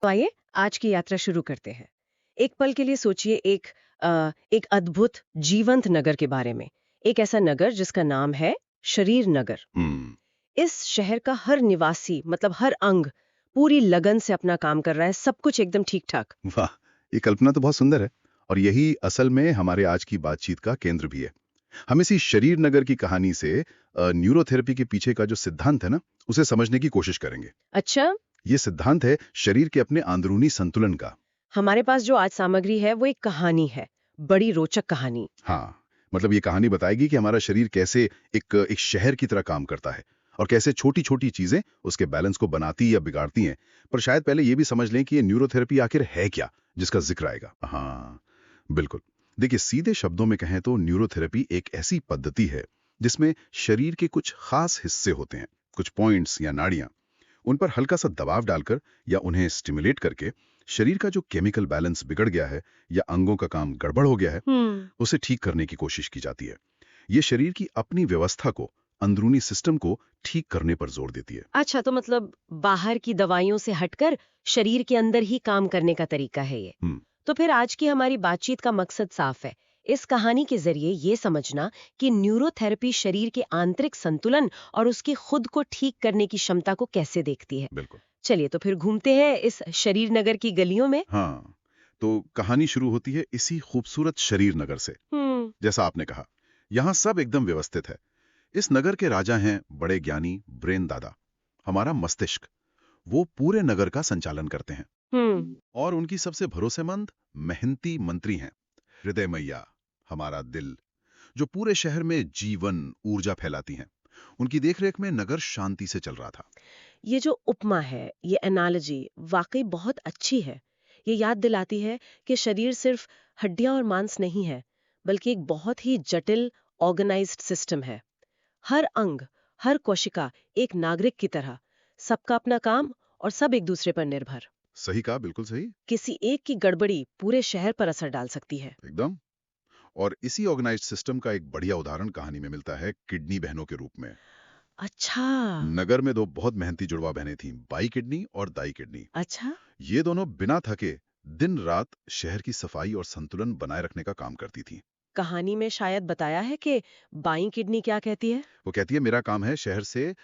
तो आइए आज की यात्रा शुरू करते हैं। एक पल के लिए सोचिए एक अद्भुत जीवंत नगर के बारे में। एक ऐसा नगर जिसका नाम है शरीर नगर। हम्म। इस शहर का हर निवासी मतलब हर अंग पूरी लगन से अपना काम कर रहा है, सब कुछ एकदम ठीक-ठाक। वाह, ये कल्पना तो बहुत सुंदर है। और यही असल में हमारे आज की बातचीत का केंद्र भी है। हम इसी शरीर नगर की कहानी से न्यूरोथेरेपी के पीछे का जो सिद्धांत है ना, उसे समझने की कोशिश करेंगे। अच्छा, ये सिद्धांत है शरीर के अपने अंदरूनी संतुलन का। हमारे पास जो आज सामग्री है वो एक कहानी है, बड़ी रोचक कहानी। हाँ, मतलब ये कहानी बताएगी कि हमारा शरीर कैसे एक शहर की तरह काम करता है और कैसे छोटी-छोटी चीजें उसके बैलेंस को बनाती या बिगाड़ती हैं। पर शायद पहले ये भी समझ लें कि ये न्यूरोथेरेपी आखिर है क्या, जिसका जिक्र आएगा। हाँ, बिल्कुल। देखिए, सीधे शब्दों में कहें तो न्यूरोथेरेपी एक ऐसी पद्धति है जिसमें शरीर के कुछ खास हिस्से होते हैं, कुछ पॉइंट्स या नाड़ियां। उन पर हल्का सा दबाव डालकर या उन्हें स्टिमुलेट करके शरीर का जो केमिकल बैलेंस बिगड़ गया है या अंगों का काम गड़बड़ हो गया है, हम्म। उसे ठीक करने की कोशिश की जाती है। ये शरीर की अपनी व्यवस्था को, अंदरूनी सिस्टम को ठीक करने पर जोर देती है। अच्छा, तो मतलब बाहर की दवाइयों से हटकर शरीर के अंदर ही काम करने का तरीका है ये। हम्म। तो फिर आज की हमारी बातचीत का मकसद साफ है। इस कहानी के जरिए ये समझना कि न्यूरोथेरेपी शरीर के आंतरिक संतुलन और उसकी खुद को ठीक करने की क्षमता को कैसे देखती है। बिल्कुल। चलिए तो फिर घूमते हैं इस शरीर नगर की गलियों में। हाँ, तो कहानी शुरू होती है इसी खूबसूरत शरीर नगर से। हम्म। जैसा आपने कहा, यहाँ सब एकदम व्यवस्थित है। इस नगर के राजा हैं बड़े ज्ञानी ब्रेन दादा। हमारा मस्तिष्क, वो पूरे नगर का संचालन करते हैं। हम्म। और उनकी सबसे भरोसेमंद मेहनती मंत्री हैं हृदय मैया, हमारा दिल, जो पूरे शहर में जीवन ऊर्जा फैलाती हैं। उनकी देखरेख में नगर शांति से चल रहा था। ये जो उपमा है, ये एनालॉजी वाकई बहुत अच्छी है। ये याद दिलाती है कि शरीर सिर्फ हड्डियां और मांस नहीं है, बल्कि एक बहुत ही जटिल ऑर्गेनाइज्ड सिस्टम है। हर अंग, हर कोशिका एक नागरिक की तरह, सबका अपना काम और सब एक दूसरे पर निर्भर। सही कहा, बिल्कुल सही। किसी एक की गड़बड़ी पूरे शहर पर असर डाल सकती है। एकदम। और इसी ऑर्गेनाइज्ड सिस्टम का एक बढ़िया उदाहरण कहानी में मिलता है किडनी बहनों के रूप में। अच्छा। नगर में दो बहुत मेहनती जुड़वा बहनें थीं, बाई किडनी और दाई किडनी। अच्छा। ये दोनों बिना थके दिन रात शहर की सफाई और संतुलन बनाए रखने का काम करती थीं। कहानी में शायद बताया है कि बाईं किडनी क्या कहती है। वो कहती है, मेरा काम है शहर से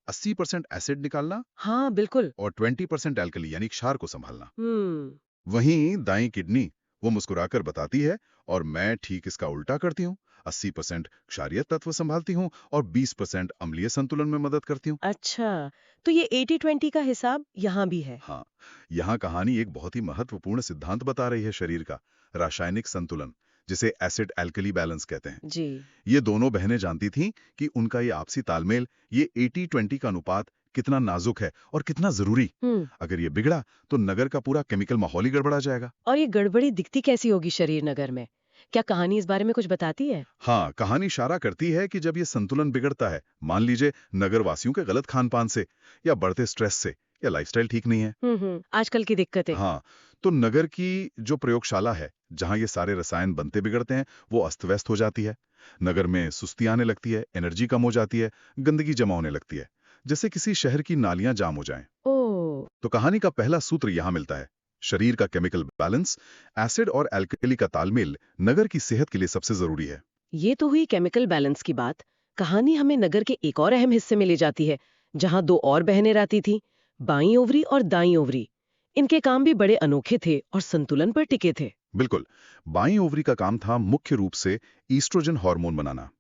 80% एसिड निकालना हाँ, बिल्कुल। और 20% एल्कली यानी क्षार को संभालना। हम्म। वहीं दाईं किडनी वो मुस्कुराकर बताती है, और मैं ठीक इसका उल्टा करती हूँ। 80% क्षारीय तत्व संभालती हूँ और 20% अम्लीय संतुलन में मदद करती हूँ। अच्छा, तो ये 80-20 का हिसाब यहाँ भी है। हाँ, यहाँ कहानी एक बहुत ही महत्वपूर्ण सिद्धांत बता रही है शरीर का, रासायनिक संतुलन, जिसे एसिड एल्कली बैलेंस कहते हैं। जी। ये दोनों बहनें जानती थीं कि उनका ये आपसी तालमेल, ये 80-20 का अनुपात कितना नाजुक है और कितना जरूरी। हम्म। अगर ये बिगड़ा तो नगर का पूरा केमिकल माहौल ही गड़बड़ा जाएगा। और ये गड़बड़ी दिखती कैसी होगी शरीर नगर में? क्या कहानी इस बारे में कुछ बताती है? हाँ, कहानी इशारा करती है कि जब ये संतुलन बिगड़ता है, मान लीजिए नगर वासियों के गलत खान पान से या बढ़ते स्ट्रेस से, या लाइफस्टाइल ठीक नहीं है। आजकल की दिक्कतें। हाँ, तो नगर की जो प्रयोगशाला है, जहाँ ये सारे रसायन बनते बिगड़ते हैं, वो अस्त-व्यस्त हो जाती है। नगर में सुस्ती आने लगती है, एनर्जी कम हो जाती है, गंदगी जमा होने लगती है, जैसे किसी शहर की नालियां जाम हो जाएं। ओह। तो कहानी का पहला सूत्र यहाँ मिलता है। शरीर का केमिकल बैलेंस, एसिड और एल्कली का तालमेल नगर की सेहत के लिए सबसे जरूरी है। ये तो हुई केमिकल बैलेंस की बात। कहानी हमें नगर के एक और अहम हिस्से में ले जाती है, जहाँ दो और बहनें रहती थीं, बाईं ओवरी और दाईं ओवरी। इनके काम भी बड़े अनोखे थे और संतुलन पर टिके थे। बिल्कुल। बाईं ओवरी का काम था मुख्य रूप से ईस्ट्रोजन हार्मोन बनाना।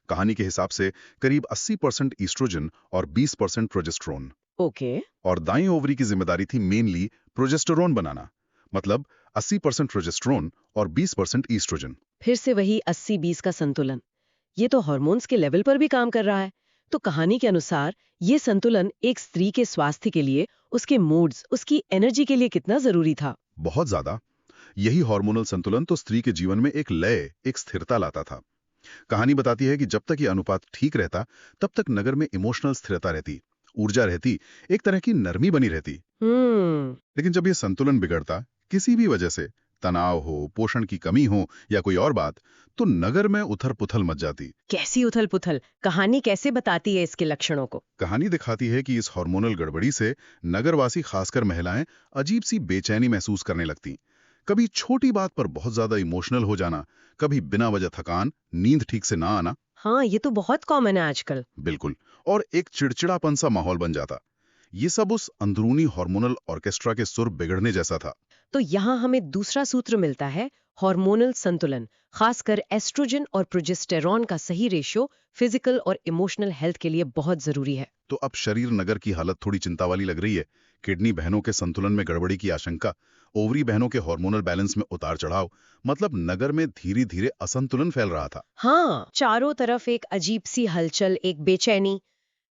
कहानी के हिसाब से करीब 80% ईस्ट्रोजन और 20% प्रोजेस्टेरोन। ओके। और दाईं ओवरी की जिम्मेदारी थी मेनली प्रोजेस्टेरोन बनाना, मतलब 80% प्रोजेस्टेरोन और 20% ईस्ट्रोजन। फिर से वही 80-20 का संतुलन। ये तो हार्मोन्स के लेवल पर भी काम कर रहा है। तो कहानी के अनुसार ये संतुलन एक स्त्री के स्वास्थ्य के लिए, उसके मूड्स, उसकी एनर्जी के लिए कितना जरूरी था। बहुत ज्यादा। यही हार्मोनल संतुलन तो स्त्री के जीवन में एक लय, एक स्थिरता लाता था। कहानी बताती है कि जब तक ये अनुपात ठीक रहता, तब तक नगर में इमोशनल स्थिरता रहती, ऊर्जा रहती, एक तरह की नरमी बनी रहती। हम्म। लेकिन जब ये संतुलन बिगड़ता किसी भी वजह से, तनाव हो, पोषण की कमी हो या कोई और बात, तो नगर में उथल-पुथल मच जाती। कैसी उथल-पुथल? कहानी कैसे बताती है इसके लक्षणों को? कहानी दिखाती है कि इस हार्मोनल गड़बड़ी से नगरवासी, खासकर महिलाएं, अजीब सी बेचैनी महसूस करने लगती। कभी छोटी बात पर बहुत ज्यादा इमोशनल हो जाना, कभी बिना वजह थकान, नींद ठीक से ना आना। हाँ, ये तो बहुत कॉमन है आजकल। बिल्कुल। और एक चिड़चिड़ापन सा माहौल बन जाता। ये सब उस अंदरूनी हार्मोनल ऑर्केस्ट्रा के सुर बिगड़ने जैसा था। तो यहाँ हमें दूसरा सूत्र मिलता है, हार्मोनल संतुलन। खासकर एस्ट्रोजन और प्रोजेस्टेरॉन का सही रेशियो फिजिकल और इमोशनल हेल्थ के लिए बहुत जरूरी है। तो अब शरीर नगर की हालत थोड़ी चिंता वाली लग रही है। किडनी बहनों के संतुलन में गड़बड़ी की आशंका, ओवरी बहनों के हार्मोनल बैलेंस में उतार चढ़ाव, मतलब नगर में धीरे धीरे असंतुलन फैल रहा था। हाँ, चारों तरफ एक अजीब सी हलचल, एक बेचैनी।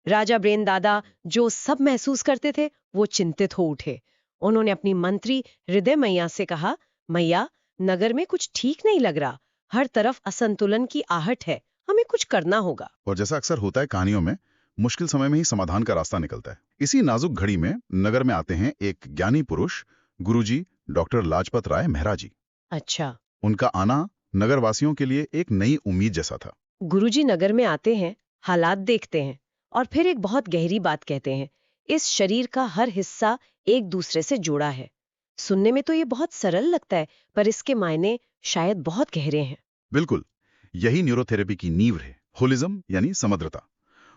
राजा ब्रेन दादा, जो सब महसूस करते थे, वो चिंतित हो उठे। उन्होंने अपनी मंत्री हृदय मैया से कहा, मैया, नगर में कुछ ठीक नहीं लग रहा, हर तरफ असंतुलन की आहट है, हमें कुछ करना होगा। और जैसा अक्सर होता है कहानियों में, मुश्किल समय में ही समाधान का रास्ता निकलता है। इसी नाजुक घड़ी में नगर में आते हैं एक ज्ञानी पुरुष, गुरुजी डॉक्टर लाजपत राय मेहरा जी। अच्छा। उनका आना नगरवासियों के लिए एक नई उम्मीद जैसा था। गुरुजी नगर में आते हैं, हालात देखते हैं और फिर एक बहुत गहरी बात कहते हैं, इस शरीर का हर हिस्सा एक दूसरे से जुड़ा है। सुनने में तो ये बहुत सरल लगता है, पर इसके मायने शायद बहुत गहरे हैं। बिल्कुल, यही न्यूरोथेरेपी की नींव है, होलिज्म यानी समग्रता।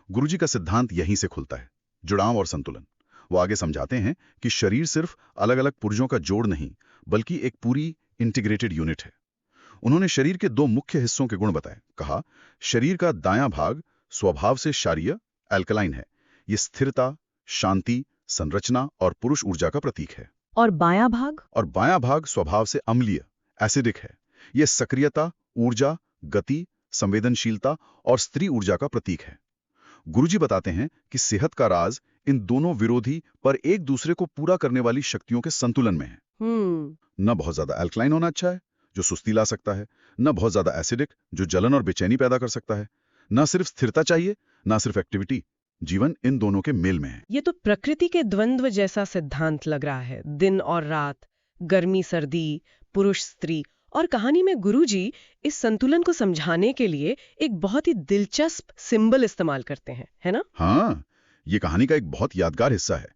गुरुजी का सिद्धांत यहीं से खुलता है, जुड़ाव और संतुलन। वो आगे समझाते हैं कि शरीर सिर्फ अलग अलग पुर्जों का जोड़ नहीं, बल्कि एक पूरी इंटीग्रेटेड यूनिट है। उन्होंने शरीर के दो मुख्य हिस्सों के गुण बताए। कहा, शरीर का दायां भाग स्वभाव से क्षारीय एल्कलाइन है। ये स्थिरता, शांति, संरचना और पुरुष ऊर्जा का प्रतीक है। और बायां भाग? और बायां भाग स्वभाव से अम्लीय एसिडिक है। ये सक्रियता, ऊर्जा, गति, संवेदनशीलता और स्त्री ऊर्जा का प्रतीक है। गुरुजी बताते हैं कि सेहत का राज इन दोनों विरोधी पर एक दूसरे को पूरा करने वाली शक्तियों के संतुलन में है। न बहुत ज्यादा अल्कलाइन होना अच्छा है, जो सुस्ती ला सकता है, न बहुत ज्यादा एसिडिक, जो जलन और बेचैनी पैदा कर सकता है। न सिर्फ स्थिरता चाहिए, न सिर्फ एक्टिविटी। जीवन इन दोनों के मेल में है। ये तो प्रकृति के द्वंद्व जैसा सिद्धांत लग रहा है, दिन और रात, गर्मी सर्दी, पुरुष स्त्री। और कहानी में गुरुजी इस संतुलन को समझाने के लिए एक बहुत ही दिलचस्प सिंबल इस्तेमाल करते हैं, है ना? हाँ, ये कहानी का एक बहुत यादगार हिस्सा है।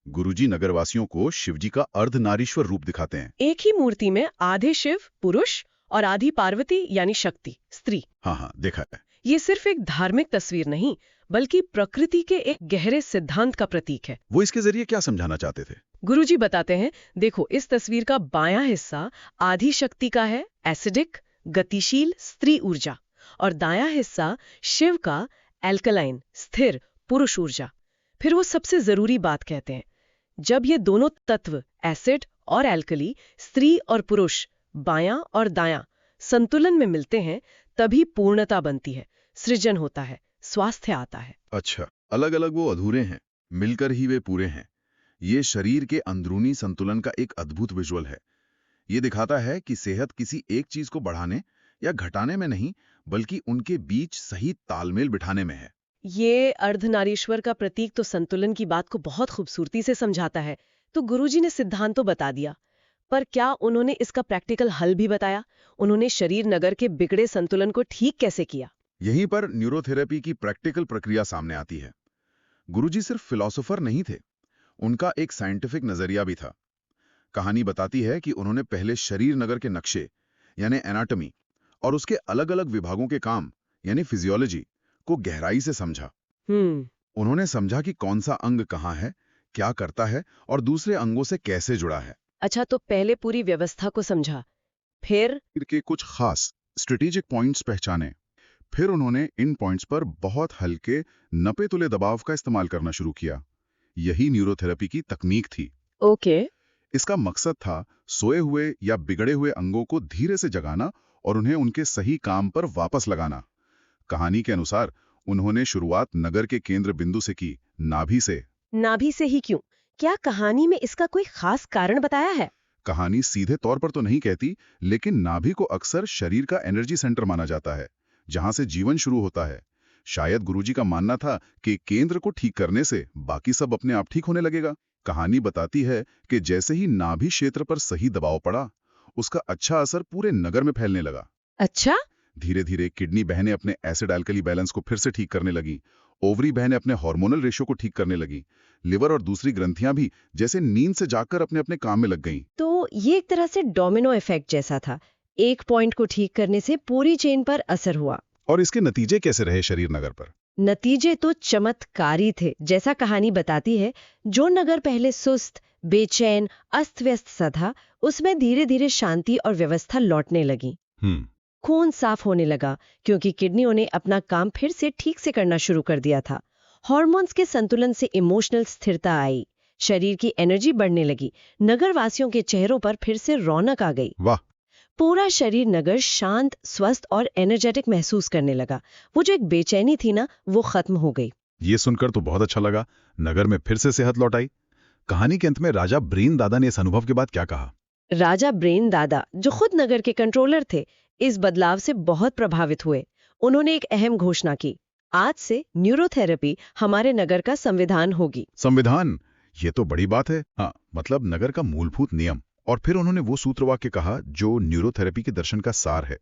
गुरुजी नगरवासियों को शिवजी का अर्धनारीश्वर रूप दिखाते हैं। एक ही मूर्ति में आधे शिव पुरुष और आधी पार्वती यानी शक्ति स्त्री। हाँ, देखा है। ये सिर्फ एक धार्मिक तस्वीर नहीं, बल्कि प्रकृति के एक गहरे सिद्धांत का प्रतीक है। वो इसके जरिए क्या समझाना चाहते थे? गुरुजी बताते हैं, देखो, इस तस्वीर का बायां हिस्सा आधी शक्ति का है, एसिडिक, गतिशील स्त्री ऊर्जा, और दायां हिस्सा शिव का, एल्कलाइन, स्थिर पुरुष ऊर्जा। फिर वो सबसे जरूरी बात कहते हैं, जब ये दोनों तत्व एसिड और एल्कली, स्त्री और पुरुष, बायां और दायां, संतुलन में मिलते हैं, तभी पूर्णता बनती है, सृजन होता है, स्वास्थ्य आता है। अच्छा, अलग अलग वो अधूरे हैं, मिलकर ही वे पूरे हैं। ये शरीर के अंदरूनी संतुलन का एक अद्भुत विजुअल है। ये दिखाता है कि सेहत किसी एक चीज को बढ़ाने या घटाने में नहीं, बल्कि उनके बीच सही तालमेल बिठाने में है। ये अर्धनारीश्वर का प्रतीक तो संतुलन की बात को बहुत खूबसूरती से समझाता है। तो गुरुजी ने सिद्धांत तो बता दिया, पर क्या उन्होंने इसका प्रैक्टिकल हल भी बताया? उन्होंने शरीर नगर के बिगड़े संतुलन को ठीक कैसे किया? यहीं पर न्यूरोथेरेपी की प्रैक्टिकल प्रक्रिया सामने आती है। गुरुजी सिर्फ फिलोसोफर नहीं थे, उनका एक साइंटिफिक नजरिया भी था। कहानी बताती है कि उन्होंने पहले शरीर नगर के नक्शे यानी एनाटॉमी और उसके अलग अलग विभागों के काम यानी फिजियोलॉजी को गहराई से समझा। उन्होंने समझा कि कौन सा अंग कहाँ है, क्या करता है और दूसरे अंगों से कैसे जुड़ा है। अच्छा, तो पहले पूरी व्यवस्था को समझा, फिर के कुछ खास स्ट्रेटेजिक पॉइंट्स पहचाने। फिर उन्होंने इन पॉइंट्स पर बहुत हल्के नपे तुले दबाव का इस्तेमाल करना शुरू किया। यही न्यूरोथेरेपी की तकनीक थी। ओके। इसका मकसद था सोए हुए या बिगड़े हुए अंगों को धीरे से जगाना और उन्हें उनके सही काम पर वापस लगाना। कहानी के अनुसार उन्होंने शुरुआत नगर के केंद्र बिंदु से की, नाभि से। नाभि से ही क्यों? क्या कहानी में इसका कोई खास कारण बताया है? कहानी सीधे तौर पर तो नहीं कहती, लेकिन नाभि को अक्सर शरीर का एनर्जी सेंटर माना जाता है, जहां से जीवन शुरू होता है। शायद गुरुजी का मानना था कि केंद्र को ठीक करने से बाकी सब अपने आप ठीक होने लगेगा। कहानी बताती है कि जैसे ही नाभि क्षेत्र पर सही दबाव पड़ा, उसका अच्छा असर पूरे नगर में फैलने लगा। अच्छा। धीरे धीरे किडनी बहनें अपने एसिड एल्कली बैलेंस को फिर से ठीक करने लगी, ओवरी बहनें अपने हार्मोनल रेशियो को ठीक करने लगी, लिवर और दूसरी ग्रंथियां भी जैसे नींद से जागकर अपने अपने काम में लग गईं। तो ये एक तरह से डोमिनो इफेक्ट जैसा था, एक पॉइंट को ठीक करने से पूरी चेन पर असर हुआ। और इसके नतीजे कैसे रहे शरीर नगर पर? नतीजे तो चमत्कारी थे। जैसा कहानी बताती है, जो नगर पहले सुस्त, बेचैन, अस्त व्यस्त सा था, उसमें धीरे धीरे शांति और व्यवस्था लौटने लगी। खून साफ होने लगा क्योंकि किडनियों ने अपना काम फिर से ठीक से करना शुरू कर दिया था। हार्मोन्स के संतुलन से इमोशनल स्थिरता आई, शरीर की एनर्जी बढ़ने लगी, नगरवासियों के चेहरों पर फिर से रौनक आ गई। वाह! पूरा शरीर नगर शांत, स्वस्थ और एनर्जेटिक महसूस करने लगा। वो जो एक बेचैनी थी ना, वो खत्म हो गई। ये सुनकर तो बहुत अच्छा लगा। नगर में फिर से सेहत लौट आई। कहानी के अंत में राजा ब्रेन दादा ने इस अनुभव के बाद क्या कहा? राजा ब्रेन दादा, जो खुद नगर के कंट्रोलर थे, इस बदलाव से बहुत प्रभावित हुए। उन्होंने एक अहम घोषणा की, आज से न्यूरोथेरेपी हमारे नगर का संविधान होगी। संविधान? ये तो बड़ी बात है। हाँ, मतलब नगर का मूलभूत नियम। और फिर उन्होंने वो सूत्रवाक्य कहा जो न्यूरोथेरेपी के दर्शन का सार है,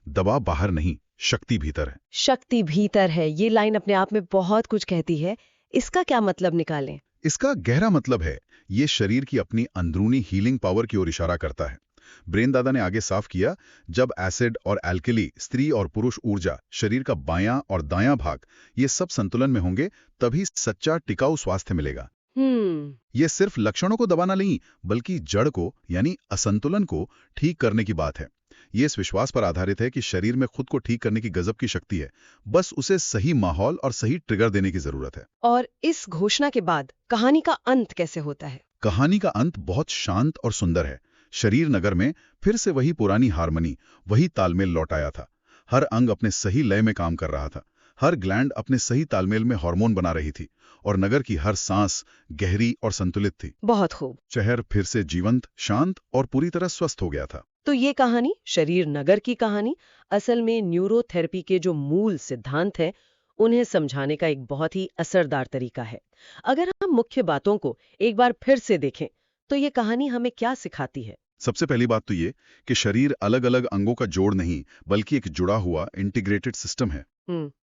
दवा बाहर नहीं, शक्ति भीतर है। शक्ति भीतर है, ये लाइन अपने आप में बहुत कुछ कहती है। इसका क्या मतलब निकालें? इसका गहरा मतलब है, ये शरीर की अपनी अंदरूनी हीलिंग पावर की ओर इशारा करता है। ब्रेन दादा ने आगे साफ किया, जब एसिड और एल्कली, स्त्री और पुरुष ऊर्जा, शरीर का बायां और दायां भाग, ये सब संतुलन में होंगे, तभी सच्चा टिकाऊ स्वास्थ्य मिलेगा। ये सिर्फ लक्षणों को दबाना नहीं, बल्कि जड़ को यानी असंतुलन को ठीक करने की बात है। ये इस विश्वास पर आधारित है कि शरीर में खुद को ठीक करने की गजब की शक्ति है, बस उसे सही माहौल और सही ट्रिगर देने की जरूरत है। और इस घोषणा के बाद कहानी का अंत कैसे होता है? कहानी का अंत बहुत शांत और सुंदर है। शरीर नगर में फिर से वही पुरानी हार्मनी, वही तालमेल लौट आया था। हर अंग अपने सही लय में काम कर रहा था, हर ग्लैंड अपने सही तालमेल में हार्मोन बना रही थी, और नगर की हर सांस गहरी और संतुलित थी। बहुत खूब। शहर फिर से जीवंत, शांत और पूरी तरह स्वस्थ हो गया था। तो ये कहानी, शरीर नगर की कहानी, असल में न्यूरोथेरेपी के जो मूल सिद्धांत हैं, उन्हें समझाने का एक बहुत ही असरदार तरीका है। अगर हम मुख्य बातों को एक बार फिर से देखें, तो ये कहानी हमें क्या सिखाती है? सबसे पहली बात तो ये कि शरीर अलग अलग अंगों का जोड़ नहीं, बल्कि एक जुड़ा हुआ इंटीग्रेटेड सिस्टम है।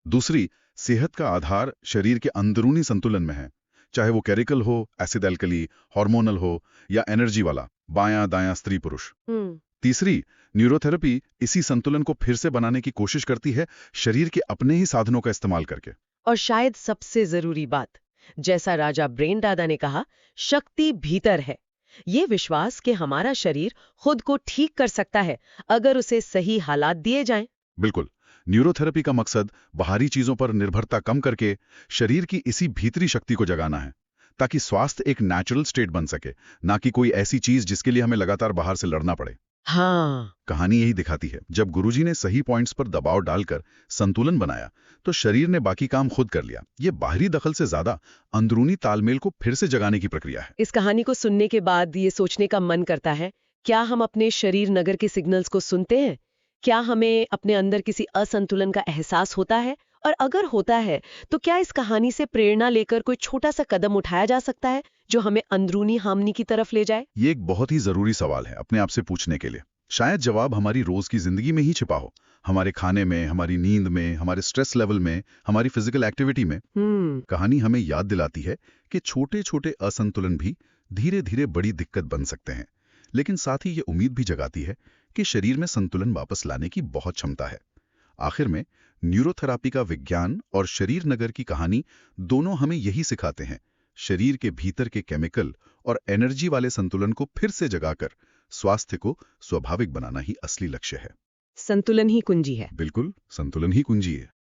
दूसरी, सेहत का आधार शरीर के अंदरूनी संतुलन में है, चाहे वो केमिकल हो, एसिड एल्कली, हार्मोनल हो, या एनर्जी वाला बायां दायां स्त्री पुरुष। तीसरी, न्यूरोथेरेपी इसी संतुलन को फिर से बनाने की कोशिश करती है, शरीर के अपने ही साधनों का इस्तेमाल करके। और शायद सबसे जरूरी बात, जैसा राजा ब्रेन दादा ने कहा, शक्ति भीतर है। ये विश्वास कि हमारा शरीर खुद को ठीक कर सकता है अगर उसे सही हालात दिए जाएं। बिल्कुल। न्यूरोथेरेपी का मकसद बाहरी चीजों पर निर्भरता कम करके शरीर की इसी भीतरी शक्ति को जगाना है, ताकि स्वास्थ्य एक नेचुरल स्टेट बन सके, ना कि कोई ऐसी चीज जिसके लिए हमें लगातार बाहर से लड़ना पड़े। हाँ, कहानी यही दिखाती है, जब गुरुजी ने सही पॉइंट्स पर दबाव डालकर संतुलन बनाया, तो शरीर ने बाकी काम खुद कर लिया। ये बाहरी दखल से ज्यादा अंदरूनी तालमेल को फिर से जगाने की प्रक्रिया है। इस कहानी को सुनने के बाद ये सोचने का मन करता है, क्या हम अपने शरीर नगर के सिग्नल्स को सुनते हैं? क्या हमें अपने अंदर किसी असंतुलन का एहसास होता है? और अगर होता है, तो क्या इस कहानी से प्रेरणा लेकर कोई छोटा सा कदम उठाया जा सकता है जो हमें अंदरूनी हार्मनी की तरफ ले जाए? ये एक बहुत ही जरूरी सवाल है अपने आप से पूछने के लिए। शायद जवाब हमारी रोज की जिंदगी में ही छिपा हो, हमारे खाने में, हमारी नींद में, हमारे स्ट्रेस लेवल में, हमारी फिजिकल एक्टिविटी में। कहानी हमें याद दिलाती है कि छोटे छोटे असंतुलन भी धीरे धीरे बड़ी दिक्कत बन सकते हैं, लेकिन साथ ही ये उम्मीद भी जगाती है कि शरीर में संतुलन वापस लाने की बहुत क्षमता है। आखिर में न्यूरोथेरेपी का विज्ञान और शरीर नगर की कहानी दोनों हमें यही सिखाते हैं, शरीर के भीतर के केमिकल और एनर्जी वाले संतुलन को फिर से जगाकर स्वास्थ्य को स्वाभाविक बनाना ही असली लक्ष्य है। संतुलन ही कुंजी है। बिल्कुल, संतुलन ही कुंजी है।